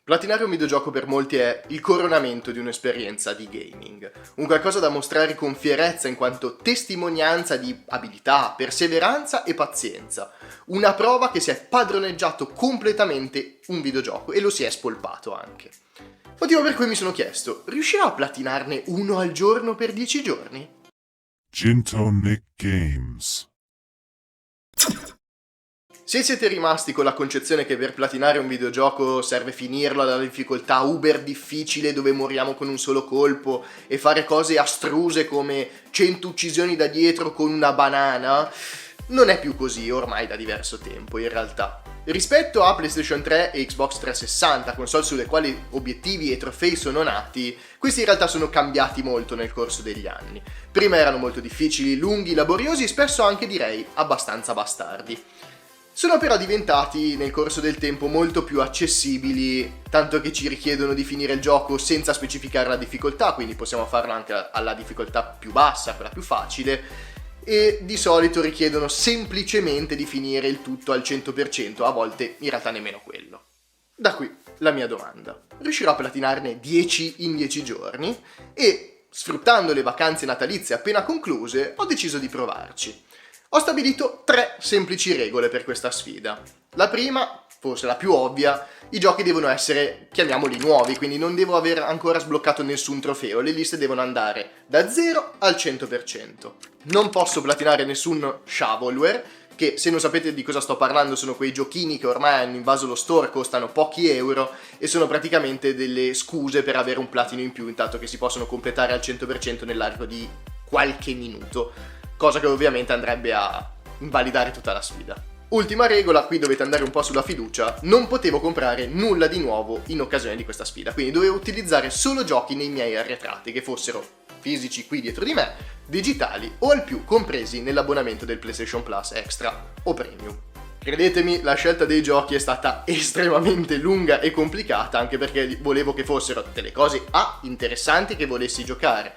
Platinare un videogioco per molti è il coronamento di un'esperienza di gaming, un qualcosa da mostrare con fierezza in quanto testimonianza di abilità, perseveranza e pazienza, una prova che si è padroneggiato completamente un videogioco e lo si è spolpato anche. Motivo per cui mi sono chiesto, riuscirò a platinarne uno al giorno per 10 giorni? Gintonic Games. Se siete rimasti con la concezione che per platinare un videogioco serve finirlo alla difficoltà uber difficile dove moriamo con un solo colpo e fare cose astruse come 100 uccisioni da dietro con una banana, non è più così ormai da diverso tempo in realtà. Rispetto a PlayStation 3 e Xbox 360, console sulle quali obiettivi e trofei sono nati, questi in realtà sono cambiati molto nel corso degli anni. Prima erano molto difficili, lunghi, laboriosi e spesso anche direi abbastanza bastardi. Sono però diventati nel corso del tempo molto più accessibili, tanto che ci richiedono di finire il gioco senza specificare la difficoltà, quindi possiamo farlo anche alla difficoltà più bassa, quella più facile, e di solito richiedono semplicemente di finire il tutto al 100%, a volte in realtà nemmeno quello. Da qui la mia domanda. Riuscirò a platinarne 10 in 10 giorni? E, sfruttando le vacanze natalizie appena concluse, ho deciso di provarci. Ho stabilito 3 semplici regole per questa sfida. La prima, forse la più ovvia, i giochi devono essere, chiamiamoli nuovi, quindi non devo aver ancora sbloccato nessun trofeo, le liste devono andare da 0 al 100%. Non posso platinare nessun shovelware, che se non sapete di cosa sto parlando sono quei giochini che ormai hanno invaso lo store, costano pochi euro e sono praticamente delle scuse per avere un platino in più, intanto che si possono completare al 100% nell'arco di qualche minuto. Cosa che ovviamente andrebbe a invalidare tutta la sfida. Ultima regola, qui dovete andare un po' sulla fiducia, non potevo comprare nulla di nuovo in occasione di questa sfida, quindi dovevo utilizzare solo giochi nei miei arretrati, che fossero fisici qui dietro di me, digitali o al più compresi nell'abbonamento del PlayStation Plus Extra o Premium. Credetemi, la scelta dei giochi è stata estremamente lunga e complicata, anche perché volevo che fossero delle cose A, interessanti che volessi giocare,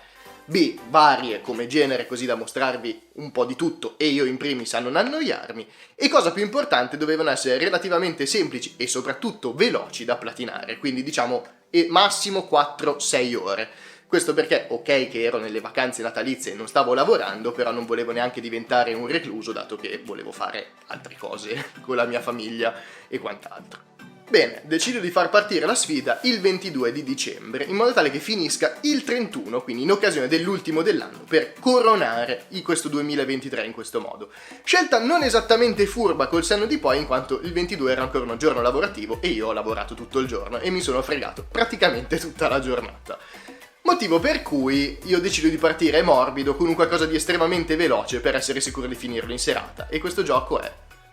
B, varie come genere così da mostrarvi un po' di tutto e io in primis a non annoiarmi, e cosa più importante dovevano essere relativamente semplici e soprattutto veloci da platinare, quindi diciamo massimo 4-6 ore. Questo perché, ok che ero nelle vacanze natalizie e non stavo lavorando, però non volevo neanche diventare un recluso dato che volevo fare altre cose con la mia famiglia e quant'altro. Bene, decido di far partire la sfida il 22 di dicembre, in modo tale che finisca il 31, quindi in occasione dell'ultimo dell'anno, per coronare questo 2023 in questo modo. Scelta non esattamente furba col senno di poi, in quanto il 22 era ancora un giorno lavorativo e io ho lavorato tutto il giorno e mi sono fregato praticamente tutta la giornata. Motivo per cui io decido di partire morbido con un qualcosa di estremamente veloce per essere sicuro di finirlo in serata, e questo gioco è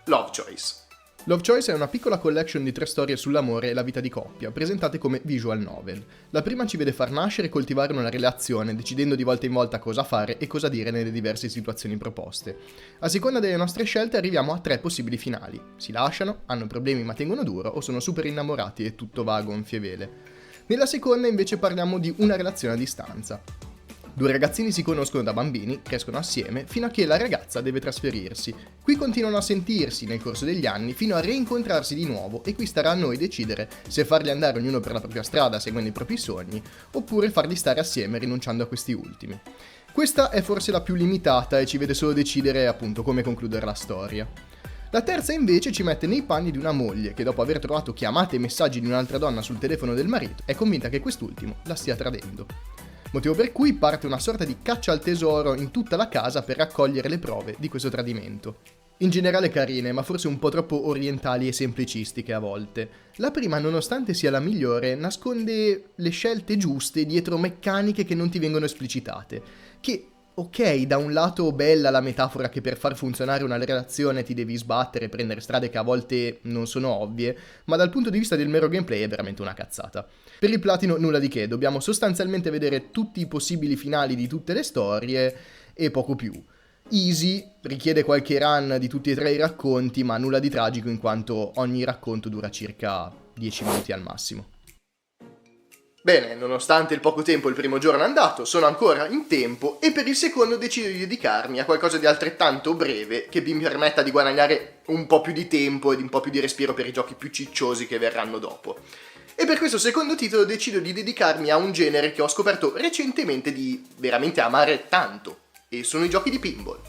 Lovechoice. Lovechoice è una piccola collection di 3 storie sull'amore e la vita di coppia, presentate come visual novel. La prima ci vede far nascere e coltivare una relazione, decidendo di volta in volta cosa fare e cosa dire nelle diverse situazioni proposte. A seconda delle nostre scelte arriviamo a 3 possibili finali. Si lasciano, hanno problemi ma tengono duro, o sono super innamorati e tutto va a gonfie vele. Nella seconda invece parliamo di una relazione a distanza. 2 ragazzini si conoscono da bambini, crescono assieme, fino a che la ragazza deve trasferirsi. Qui continuano a sentirsi nel corso degli anni fino a reincontrarsi di nuovo, e qui starà a noi decidere se farli andare ognuno per la propria strada seguendo i propri sogni, oppure farli stare assieme rinunciando a questi ultimi. Questa è forse la più limitata e ci vede solo decidere appunto come concludere la storia. La terza invece ci mette nei panni di una moglie che, dopo aver trovato chiamate e messaggi di un'altra donna sul telefono del marito, è convinta che quest'ultimo la stia tradendo. Motivo per cui parte una sorta di caccia al tesoro in tutta la casa per raccogliere le prove di questo tradimento. In generale carine, ma forse un po' troppo orientali e semplicistiche a volte. La prima, nonostante sia la migliore, nasconde le scelte giuste dietro meccaniche che non ti vengono esplicitate. Che, ok, da un lato bella la metafora che per far funzionare una relazione ti devi sbattere e prendere strade che a volte non sono ovvie, ma dal punto di vista del mero gameplay è veramente una cazzata. Per il platino nulla di che, dobbiamo sostanzialmente vedere tutti i possibili finali di tutte le storie e poco più. Easy, richiede qualche run di tutti e 3 i racconti, ma nulla di tragico in quanto ogni racconto dura circa 10 minuti al massimo. Bene, nonostante il poco tempo il primo giorno è andato, sono ancora in tempo e per il secondo decido di dedicarmi a qualcosa di altrettanto breve che mi permetta di guadagnare un po' più di tempo ed un po' più di respiro per i giochi più cicciosi che verranno dopo. E per questo secondo titolo decido di dedicarmi a un genere che ho scoperto recentemente di veramente amare tanto, e sono i giochi di pinball.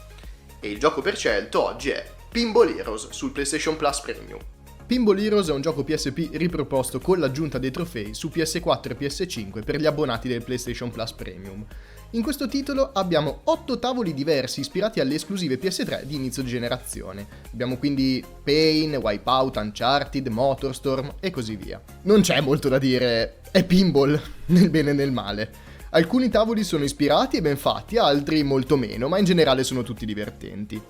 E il gioco per scelto oggi è Pinball Heroes sul PlayStation Plus Premium. Pinball Heroes è un gioco PSP riproposto con l'aggiunta dei trofei su PS4 e PS5 per gli abbonati del PlayStation Plus Premium. In questo titolo abbiamo 8 tavoli diversi ispirati alle esclusive PS3 di inizio generazione. Abbiamo quindi Pain, Wipeout, Uncharted, Motorstorm e così via. Non c'è molto da dire, è pinball, nel bene e nel male. Alcuni tavoli sono ispirati e ben fatti, altri molto meno, ma in generale sono tutti divertenti.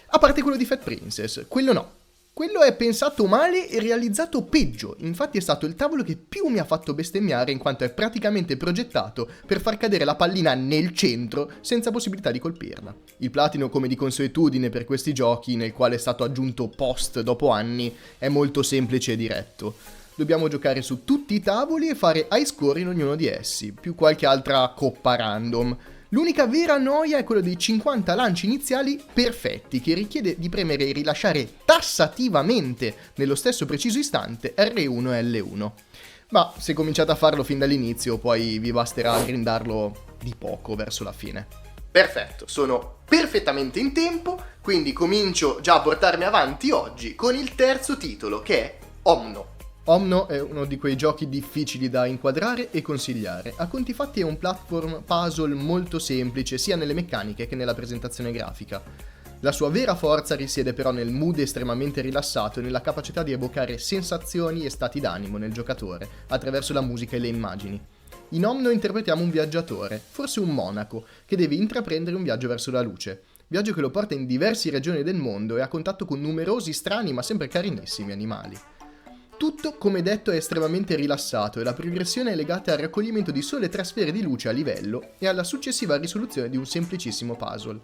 A parte quello di Fat Princess, quello no. Quello è pensato male e realizzato peggio, infatti è stato il tavolo che più mi ha fatto bestemmiare in quanto è praticamente progettato per far cadere la pallina nel centro senza possibilità di colpirla. Il platino, come di consuetudine per questi giochi, nel quale è stato aggiunto post dopo anni, è molto semplice e diretto. Dobbiamo giocare su tutti i tavoli e fare high score in ognuno di essi, più qualche altra coppa random. L'unica vera noia è quello dei 50 lanci iniziali perfetti, che richiede di premere e rilasciare tassativamente, nello stesso preciso istante, R1 e L1. Ma se cominciate a farlo fin dall'inizio, poi vi basterà grindarlo di poco verso la fine. Perfetto, sono perfettamente in tempo, quindi comincio già a portarmi avanti oggi con il terzo titolo, che è Omno. Omno è uno di quei giochi difficili da inquadrare e consigliare. A conti fatti è un platform puzzle molto semplice sia nelle meccaniche che nella presentazione grafica. La sua vera forza risiede però nel mood estremamente rilassato e nella capacità di evocare sensazioni e stati d'animo nel giocatore attraverso la musica e le immagini. In Omno interpretiamo un viaggiatore, forse un monaco, che deve intraprendere un viaggio verso la luce. Viaggio che lo porta in diverse regioni del mondo e a contatto con numerosi strani ma sempre carinissimi animali. Tutto, come detto, è estremamente rilassato e la progressione è legata al raccoglimento di sole 3 sfere di luce a livello e alla successiva risoluzione di un semplicissimo puzzle.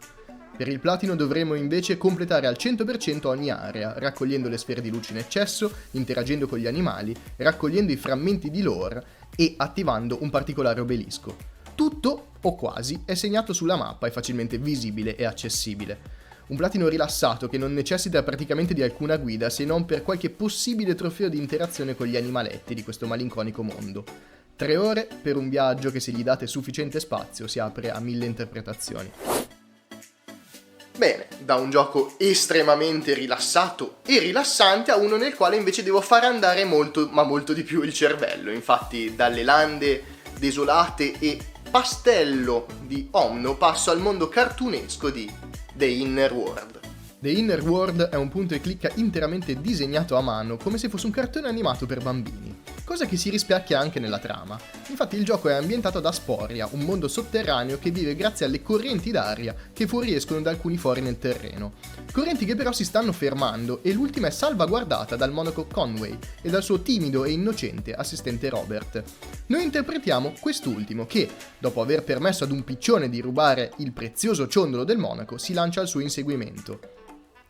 Per il platino dovremo invece completare al 100% ogni area, raccogliendo le sfere di luce in eccesso, interagendo con gli animali, raccogliendo i frammenti di lore e attivando un particolare obelisco. Tutto, o quasi, è segnato sulla mappa e facilmente visibile e accessibile. Un platino rilassato che non necessita praticamente di alcuna guida se non per qualche possibile trofeo di interazione con gli animaletti di questo malinconico mondo. 3 ore per un viaggio che, se gli date sufficiente spazio, si apre a 1000 interpretazioni. Bene, da un gioco estremamente rilassato e rilassante a uno nel quale invece devo far andare molto, ma molto di più il cervello. Infatti, dalle lande desolate e pastello di Omno passo al mondo cartunesco di The Inner World. The Inner World è un punto e clicca interamente disegnato a mano, come se fosse un cartone animato per bambini, cosa che si rispecchia anche nella trama. Infatti il gioco è ambientato ad Asporia, un mondo sotterraneo che vive grazie alle correnti d'aria che fuoriescono da alcuni fori nel terreno. Correnti che però si stanno fermando e l'ultima è salvaguardata dal monaco Conway e dal suo timido e innocente assistente Robert. Noi interpretiamo quest'ultimo che, dopo aver permesso ad un piccione di rubare il prezioso ciondolo del monaco, si lancia al suo inseguimento.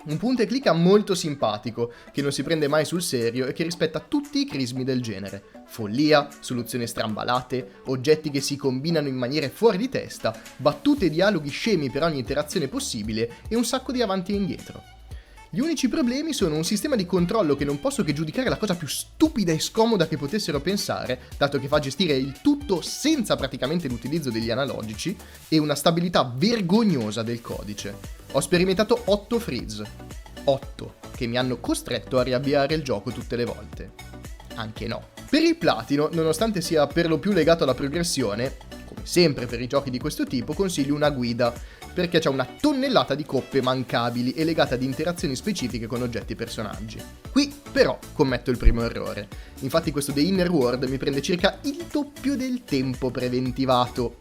Un punto e clicca molto simpatico, che non si prende mai sul serio e che rispetta tutti i crismi del genere. Follia, soluzioni strambalate, oggetti che si combinano in maniere fuori di testa, battute e dialoghi scemi per ogni interazione possibile e un sacco di avanti e indietro. Gli unici problemi sono un sistema di controllo che non posso che giudicare la cosa più stupida e scomoda che potessero pensare, dato che fa gestire il tutto senza praticamente l'utilizzo degli analogici, e una stabilità vergognosa del codice. Ho sperimentato 8 freeze. 8, che mi hanno costretto a riavviare il gioco tutte le volte. Anche no. Per il platino, nonostante sia per lo più legato alla progressione, come sempre per i giochi di questo tipo, consiglio una guida, perché c'è una tonnellata di coppe mancabili e legate ad interazioni specifiche con oggetti e personaggi. Qui, però, commetto il primo errore. Infatti questo The Inner World mi prende circa il doppio del tempo preventivato.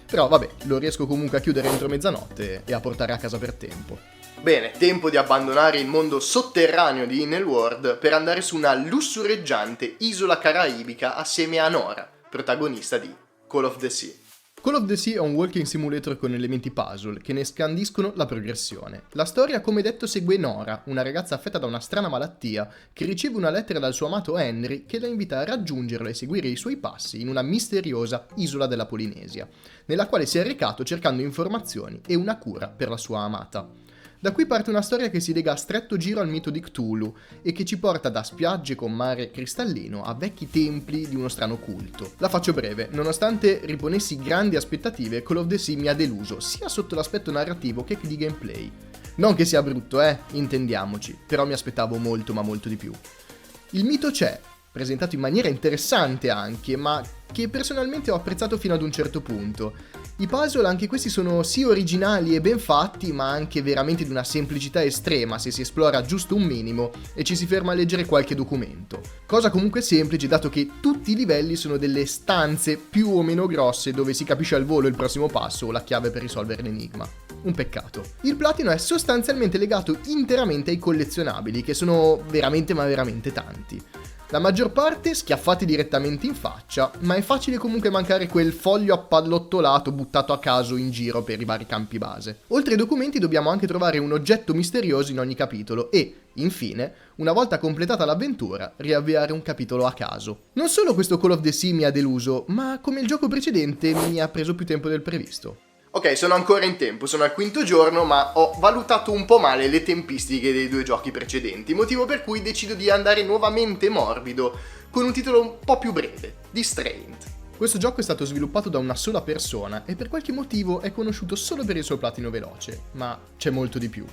Però vabbè, lo riesco comunque a chiudere entro mezzanotte e a portare a casa per tempo. Bene, tempo di abbandonare il mondo sotterraneo di Inner World per andare su una lussureggiante isola caraibica assieme a Nora, protagonista di Call of the Sea. Call of the Sea è un walking simulator con elementi puzzle che ne scandiscono la progressione. La storia, come detto, segue Nora, una ragazza affetta da una strana malattia, che riceve una lettera dal suo amato Henry che la invita a raggiungerlo e seguire i suoi passi in una misteriosa isola della Polinesia, nella quale si è recato cercando informazioni e una cura per la sua amata. Da qui parte una storia che si lega a stretto giro al mito di Cthulhu e che ci porta da spiagge con mare cristallino a vecchi templi di uno strano culto. La faccio breve, nonostante riponessi grandi aspettative, Call of the Sea mi ha deluso sia sotto l'aspetto narrativo che di gameplay. Non che sia brutto, intendiamoci, però mi aspettavo molto ma molto di più. Il mito c'è, presentato in maniera interessante anche, ma che personalmente ho apprezzato fino ad un certo punto. I puzzle anche questi sono sì originali e ben fatti, ma anche veramente di una semplicità estrema se si esplora giusto un minimo e ci si ferma a leggere qualche documento. Cosa comunque semplice dato che tutti i livelli sono delle stanze più o meno grosse dove si capisce al volo il prossimo passo o la chiave per risolvere l'enigma. Un peccato. Il platino è sostanzialmente legato interamente ai collezionabili, che sono veramente ma veramente tanti. La maggior parte schiaffati direttamente in faccia, ma è facile comunque mancare quel foglio appallottolato buttato a caso in giro per i vari campi base. Oltre ai documenti dobbiamo anche trovare un oggetto misterioso in ogni capitolo e, infine, una volta completata l'avventura, riavviare un capitolo a caso. Non solo questo Call of the Sea mi ha deluso, ma come il gioco precedente mi ha preso più tempo del previsto. Ok, sono ancora in tempo, sono al 5° giorno, ma ho valutato un po' male le tempistiche dei 2 giochi precedenti, motivo per cui decido di andare nuovamente morbido, con un titolo un po' più breve, Distraint. Questo gioco è stato sviluppato da una sola persona e per qualche motivo è conosciuto solo per il suo platino veloce, ma c'è molto di più.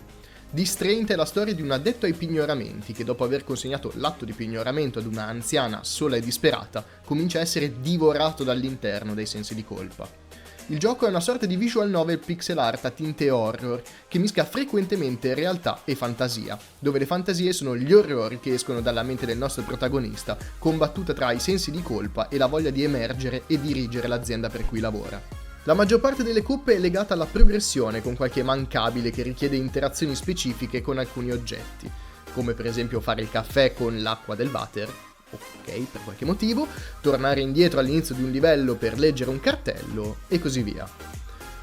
Distraint è la storia di un addetto ai pignoramenti che dopo aver consegnato l'atto di pignoramento ad una anziana sola e disperata, comincia a essere divorato dall'interno dai sensi di colpa. Il gioco è una sorta di visual novel pixel art a tinte horror che mischia frequentemente realtà e fantasia, dove le fantasie sono gli orrori che escono dalla mente del nostro protagonista, combattuta tra i sensi di colpa e la voglia di emergere e dirigere l'azienda per cui lavora. La maggior parte delle coppe è legata alla progressione, con qualche mancabile che richiede interazioni specifiche con alcuni oggetti, come per esempio fare il caffè con l'acqua del water. Ok, per qualche motivo, tornare indietro all'inizio di un livello per leggere un cartello e così via.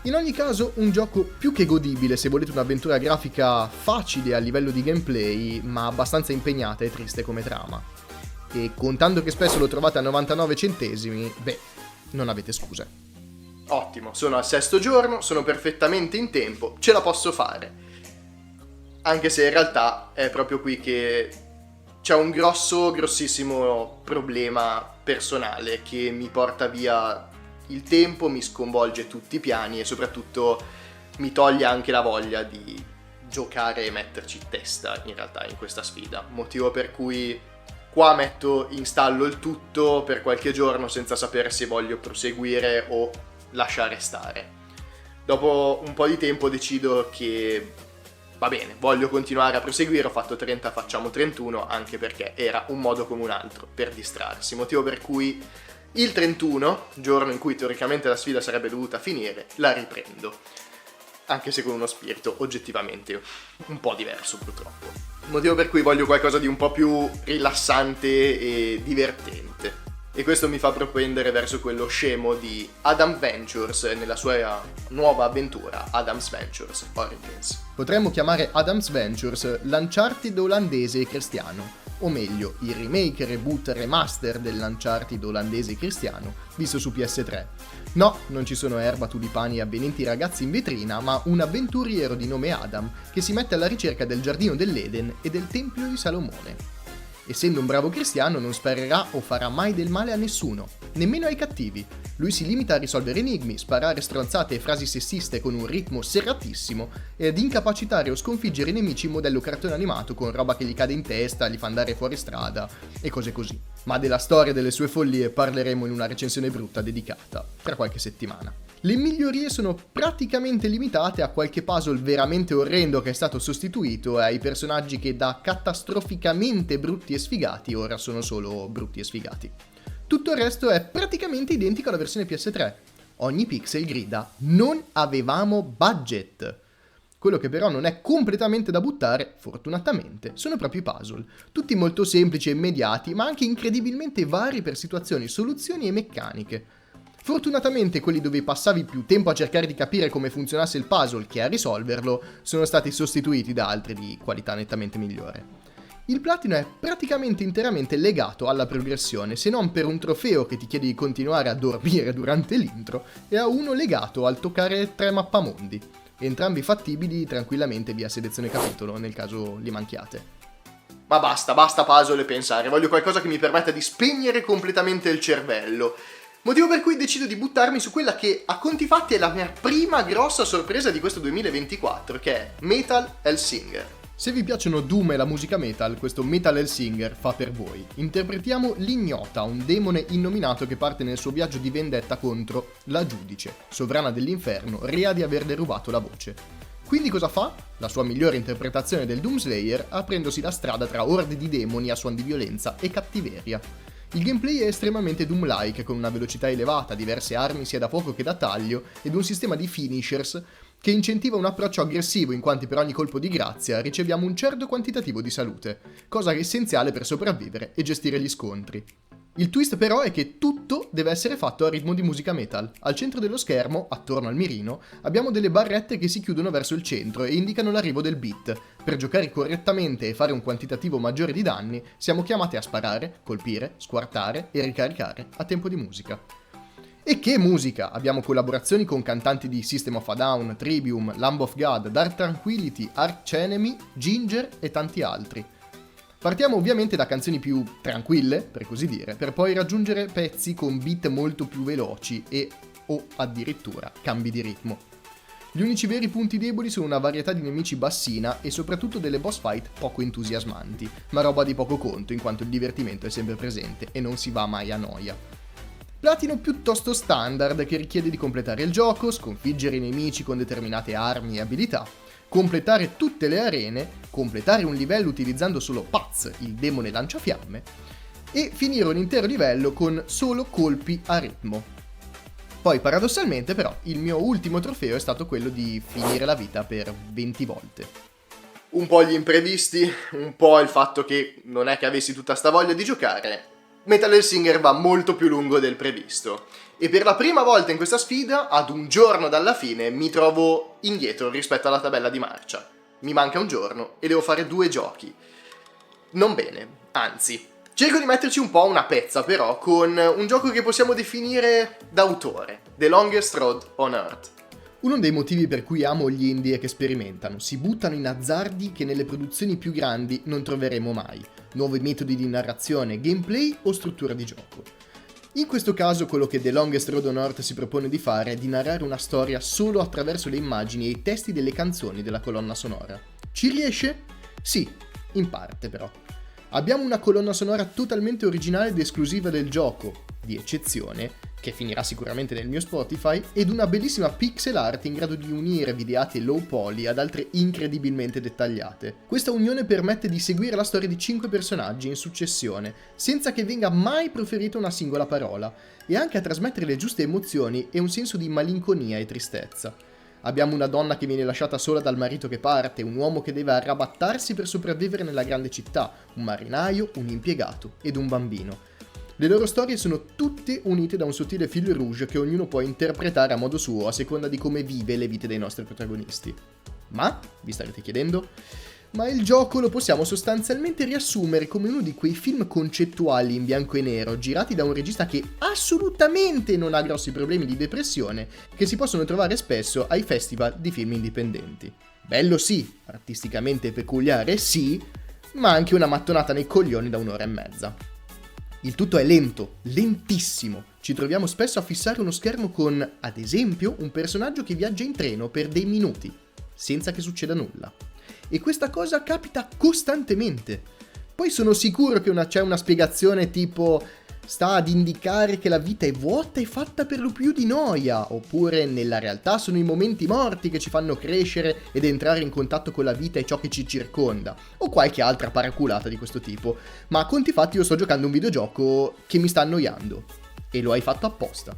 In ogni caso, un gioco più che godibile se volete un'avventura grafica facile a livello di gameplay, ma abbastanza impegnata e triste come trama. E contando che spesso lo trovate a 99 centesimi, non avete scuse. Ottimo, sono al 6° giorno, sono perfettamente in tempo, ce la posso fare. Anche se in realtà è proprio qui che c'è un grossissimo problema personale che mi porta via il tempo, mi sconvolge tutti i piani e soprattutto mi toglie anche la voglia di giocare e metterci testa in realtà in questa sfida. Motivo per cui qua installo il tutto per qualche giorno senza sapere se voglio proseguire o lasciare stare. Dopo un po' di tempo decido che va bene, voglio continuare a proseguire, ho fatto 30, facciamo 31, anche perché era un modo come un altro per distrarsi, motivo per cui il 31, giorno in cui teoricamente la sfida sarebbe dovuta finire, la riprendo, anche se con uno spirito oggettivamente un po' diverso purtroppo. Motivo per cui voglio qualcosa di un po' più rilassante e divertente. E questo mi fa propendere verso quello scemo di Adam Ventures nella sua nuova avventura, Adam's Ventures Origins. Potremmo chiamare Adam's Ventures l'Uncharted olandese e cristiano, o meglio, il remake, reboot, remaster dell'Uncharted olandese e cristiano, visto su PS3. No, non ci sono erba, tulipani e avvenenti ragazzi in vetrina, ma un avventuriero di nome Adam che si mette alla ricerca del giardino dell'Eden e del Tempio di Salomone. Essendo un bravo cristiano non sparerà o farà mai del male a nessuno, nemmeno ai cattivi. Lui si limita a risolvere enigmi, sparare stronzate e frasi sessiste con un ritmo serratissimo e ad incapacitare o sconfiggere i nemici in modello cartone animato con roba che gli cade in testa, li fa andare fuori strada e cose così. Ma della storia e delle sue follie parleremo in una recensione brutta dedicata tra qualche settimana. Le migliorie sono praticamente limitate a qualche puzzle veramente orrendo che è stato sostituito e ai personaggi che da catastroficamente brutti e sfigati ora sono solo brutti e sfigati. Tutto il resto è praticamente identico alla versione PS3. Ogni pixel grida "non avevamo budget". Quello che però non è completamente da buttare, fortunatamente, sono proprio i puzzle. Tutti molto semplici e immediati, ma anche incredibilmente vari per situazioni, soluzioni e meccaniche. Fortunatamente quelli dove passavi più tempo a cercare di capire come funzionasse il puzzle che a risolverlo sono stati sostituiti da altri di qualità nettamente migliore. Il platino è praticamente interamente legato alla progressione, se non per un trofeo che ti chiede di continuare a dormire durante l'intro e a uno legato al toccare 3 mappamondi. entrambi fattibili tranquillamente via selezione capitolo nel caso li manchiate. Ma basta puzzle e pensare, voglio qualcosa che mi permetta di spegnere completamente il cervello. Motivo per cui decido di buttarmi su quella che a conti fatti è la mia prima grossa sorpresa di questo 2024, che è Metal Hellsinger. Se vi piacciono Doom e la musica metal, questo Metal Hellsinger fa per voi. Interpretiamo l'Ignota, un demone innominato che parte nel suo viaggio di vendetta contro la Giudice, sovrana dell'inferno, rea di averle rubato la voce. Quindi cosa fa? La sua migliore interpretazione del Doomslayer, aprendosi la strada tra orde di demoni a suon di violenza e cattiveria. Il gameplay è estremamente Doom-like, con una velocità elevata, diverse armi sia da fuoco che da taglio, ed un sistema di finishers che incentiva un approccio aggressivo in quanto per ogni colpo di grazia riceviamo un certo quantitativo di salute, cosa essenziale per sopravvivere e gestire gli scontri. Il twist però è che tutto deve essere fatto a ritmo di musica metal. Al centro dello schermo, attorno al mirino, abbiamo delle barrette che si chiudono verso il centro e indicano l'arrivo del beat. Per giocare correttamente e fare un quantitativo maggiore di danni, siamo chiamati a sparare, colpire, squartare e ricaricare a tempo di musica. E che musica! Abbiamo collaborazioni con cantanti di System of a Down, Trivium, Lamb of God, Dark Tranquillity, Arch Enemy, Ginger e tanti altri. Partiamo ovviamente da canzoni più tranquille, per così dire, per poi raggiungere pezzi con beat molto più veloci o addirittura cambi di ritmo. Gli unici veri punti deboli sono una varietà di nemici bassina e soprattutto delle boss fight poco entusiasmanti, ma roba di poco conto in quanto il divertimento è sempre presente e non si va mai a noia. Platino piuttosto standard che richiede di completare il gioco, sconfiggere i nemici con determinate armi e abilità, completare tutte le arene, completare un livello utilizzando solo Paz, il demone lanciafiamme, e finire un intero livello con solo colpi a ritmo. Poi paradossalmente però il mio ultimo trofeo è stato quello di finire la vita per 20 volte. Un po' gli imprevisti, un po' il fatto che non è che avessi tutta sta voglia di giocare. Metal Hellsinger va molto più lungo del previsto e per la prima volta in questa sfida, ad un giorno dalla fine, mi trovo indietro rispetto alla tabella di marcia. Mi manca un giorno e devo fare 2 giochi. Non bene, anzi, cerco di metterci un po' una pezza però con un gioco che possiamo definire d'autore, The Longest Road on Earth. Uno dei motivi per cui amo gli indie è che sperimentano, si buttano in azzardi che nelle produzioni più grandi non troveremo mai, nuovi metodi di narrazione, gameplay o struttura di gioco. In questo caso quello che The Longest Road on Earth si propone di fare è di narrare una storia solo attraverso le immagini e i testi delle canzoni della colonna sonora. Ci riesce? Sì, in parte però. Abbiamo una colonna sonora totalmente originale ed esclusiva del gioco, di eccezione, che finirà sicuramente nel mio Spotify, ed una bellissima pixel art in grado di unire videate low poly ad altre incredibilmente dettagliate. Questa unione permette di seguire la storia di 5 personaggi in successione, senza che venga mai proferita una singola parola, e anche a trasmettere le giuste emozioni e un senso di malinconia e tristezza. Abbiamo una donna che viene lasciata sola dal marito che parte, un uomo che deve arrabattarsi per sopravvivere nella grande città, un marinaio, un impiegato ed un bambino. Le loro storie sono tutte unite da un sottile fil rouge che ognuno può interpretare a modo suo a seconda di come vive le vite dei nostri protagonisti. Ma, vi starete chiedendo? Ma il gioco lo possiamo sostanzialmente riassumere come uno di quei film concettuali in bianco e nero, girati da un regista che assolutamente non ha grossi problemi di depressione, che si possono trovare spesso ai festival di film indipendenti. Bello sì, artisticamente peculiare sì, ma anche una mattonata nei coglioni da 1 ora e mezza. Il tutto è lento, lentissimo. Ci troviamo spesso a fissare uno schermo con, ad esempio, un personaggio che viaggia in treno per dei minuti, senza che succeda nulla. E questa cosa capita costantemente. Poi sono sicuro che c'è una spiegazione tipo sta ad indicare che la vita è vuota e fatta per lo più di noia, oppure nella realtà sono i momenti morti che ci fanno crescere ed entrare in contatto con la vita e ciò che ci circonda, o qualche altra paraculata di questo tipo. Ma a conti fatti io sto giocando un videogioco che mi sta annoiando, e lo hai fatto apposta.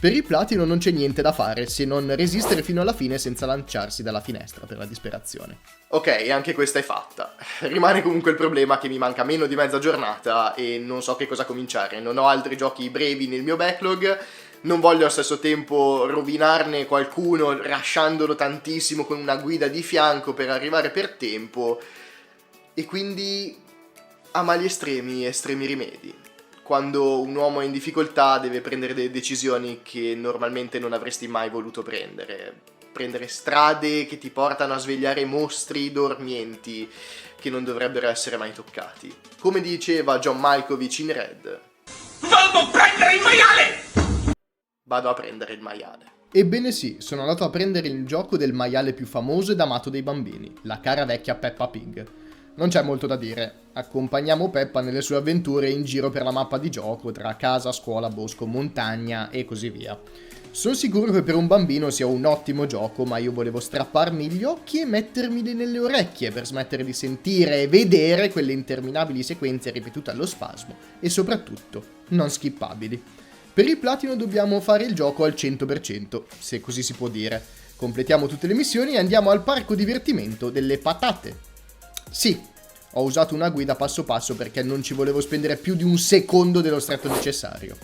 Per il platino non c'è niente da fare se non resistere fino alla fine senza lanciarsi dalla finestra per la disperazione. Ok, anche questa è fatta. Rimane comunque il problema che mi manca meno di mezza giornata e non so che cosa cominciare. Non ho altri giochi brevi nel mio backlog, non voglio allo stesso tempo rovinarne qualcuno rushandolo tantissimo con una guida di fianco per arrivare per tempo, e quindi a mali estremi, estremi rimedi. Quando un uomo è in difficoltà deve prendere delle decisioni che normalmente non avresti mai voluto prendere. prendere strade che ti portano a svegliare mostri dormienti che non dovrebbero essere mai toccati. Come diceva John Malkovich in Red: vado a prendere il maiale! Vado a prendere il maiale. Ebbene sì, sono andato a prendere il gioco del maiale più famoso ed amato dei bambini, la cara vecchia Peppa Pig. Non c'è molto da dire, accompagniamo Peppa nelle sue avventure in giro per la mappa di gioco tra casa, scuola, bosco, montagna e così via. Sono sicuro che per un bambino sia un ottimo gioco, ma io volevo strapparmi gli occhi e mettermeli nelle orecchie per smettere di sentire e vedere quelle interminabili sequenze ripetute allo spasmo e soprattutto non skippabili. Per il platino dobbiamo fare il gioco al 100%, se così si può dire. Completiamo tutte le missioni e andiamo al parco divertimento delle patate. Sì, ho usato una guida passo passo perché non ci volevo spendere più di un secondo dello stretto necessario.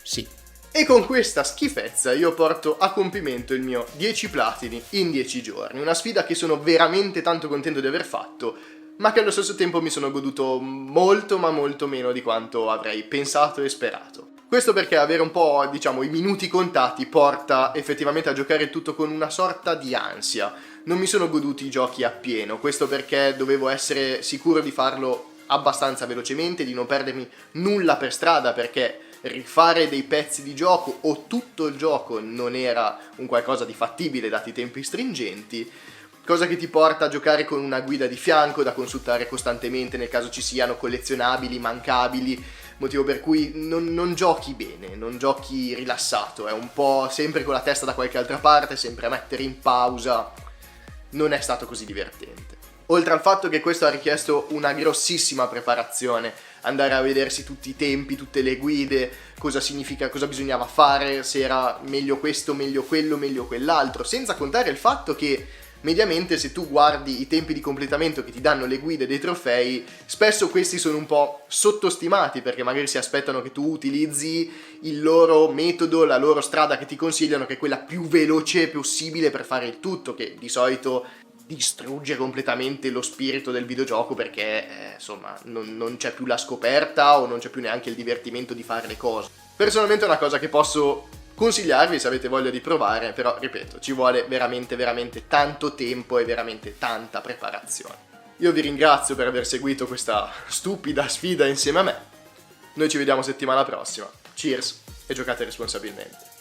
Sì. E con questa schifezza io porto a compimento il mio 10 platini in 10 giorni. Una sfida che sono veramente tanto contento di aver fatto, ma che allo stesso tempo mi sono goduto molto ma molto meno di quanto avrei pensato e sperato. Questo perché avere un po', diciamo, i minuti contati porta effettivamente a giocare tutto con una sorta di ansia. Non mi sono goduti i giochi appieno, questo perché dovevo essere sicuro di farlo abbastanza velocemente, di non perdermi nulla per strada, perché rifare dei pezzi di gioco o tutto il gioco non era un qualcosa di fattibile dati i tempi stringenti, cosa che ti porta a giocare con una guida di fianco da consultare costantemente nel caso ci siano collezionabili, mancabili, motivo per cui non giochi bene, non giochi rilassato, è un po' sempre con la testa da qualche altra parte, sempre a mettere in pausa, non è stato così divertente. Oltre al fatto che questo ha richiesto una grossissima preparazione, andare a vedersi tutti i tempi, tutte le guide, cosa significa, cosa bisognava fare, se era meglio questo, meglio quello, meglio quell'altro, senza contare il fatto che mediamente se tu guardi i tempi di completamento che ti danno le guide dei trofei, spesso questi sono un po' sottostimati perché magari si aspettano che tu utilizzi il loro metodo, la loro strada che ti consigliano, che è quella più veloce possibile per fare il tutto, che di solito distrugge completamente lo spirito del videogioco perché insomma non c'è più la scoperta o non c'è più neanche il divertimento di fare le cose. Personalmente è una cosa che posso consigliarvi se avete voglia di provare, però ripeto, ci vuole veramente veramente tanto tempo e veramente tanta preparazione. Io vi ringrazio per aver seguito questa stupida sfida insieme a me. Noi ci vediamo settimana prossima. Cheers e giocate responsabilmente.